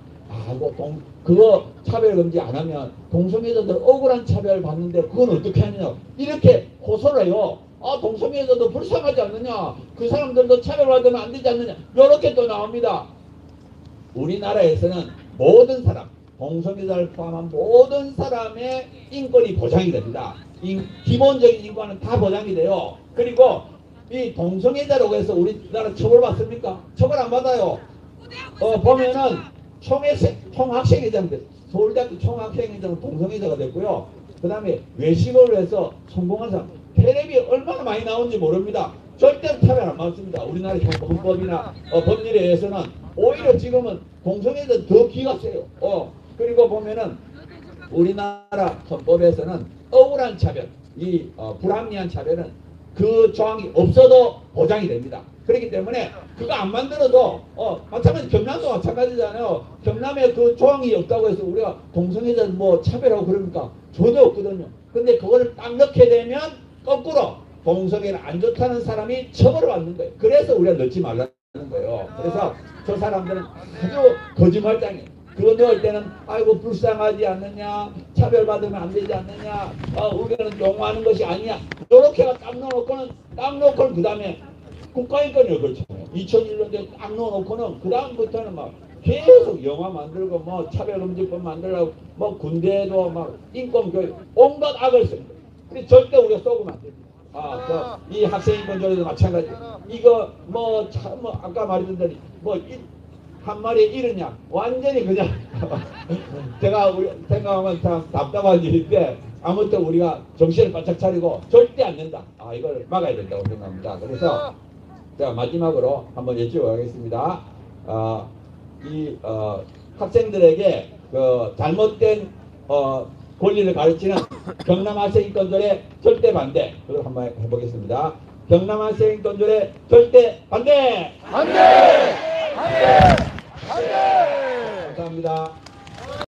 E: 그거 차별 금지 안 하면 동성애자들 억울한 차별을 받는데 그건 어떻게 하느냐. 이렇게 호소를 해요. 동성애자도 불쌍하지 않느냐. 그 사람들도 차별받으면 안 되지 않느냐. 이렇게 또 나옵니다. 우리나라에서는 모든 사람, 동성애자를 포함한 모든 사람의 인권이 보장이 됩니다. 기본적인 인권은 다 보장이 돼요. 그리고 이 동성애자라고 해서 우리나라 처벌받습니까? 처벌 안 받아요. 보면은 총학생회장 서울대학교 총학생회장은 동성애자가 됐고요. 그 다음에 외식을 해서 성공한 사람 텔레비 얼마나 많이 나오는지 모릅니다. 절대로 차별 안 받습니다. 우리나라 헌법이나 법률에 의해서는 오히려 지금은 동성애자 더 기가 세요. 그리고 보면은 우리나라 헌법에서는 억울한 차별, 불합리한 차별은 그 조항이 없어도 보장이 됩니다. 그렇기 때문에 그거 안 만들어도 마찬가지 경남도 마찬가지잖아요. 경남에 그 조항이 없다고 해서 우리가 동성애자 뭐 차별하고 그럽니까? 전혀 없거든요. 근데 그거를 딱 넣게 되면 거꾸로 동성애는 안 좋다는 사람이 처벌을 받는 거예요. 그래서 우리가 넣지 말라는 거예요. 그래서 저 사람들은 아주 거짓말장이에요. 그거 넣을 때는 아이고 불쌍하지 않느냐, 차별받으면 안 되지 않느냐, 우리는 용어하는 것이 아니냐, 이렇게가 딱 넣어놓고는 그 다음에 국가인권을 그렇잖아요. 2001년도에 딱 넣어놓고는 그 다음부터는 막 계속 영화 만들고 뭐 차별금지법 만들라고 뭐 군대에도 막 인권교육 온갖 악을 쓰는 거예요. 근데 절대 우리가 속으면 안 됩니다. 이 학생인권조례도 마찬가지. 이거 뭐 아까 말했던 대로 한 마리에 이르냐 완전히 그냥 제가 생각하면 참 답답한 일인데 아무튼 우리가 정신을 바짝 차리고 절대 안 된다. 이걸 막아야 된다고 생각합니다. 그래서 제가 마지막으로 한번 여쭤보겠습니다. 학생들에게 그 잘못된 권리를 가르치는 경남학생인권조례 절대 반대. 그걸 한번 해보겠습니다. 경남학생인권조례 절대 반대.
D: 반대! 반대! 반대!
E: 감사합니다.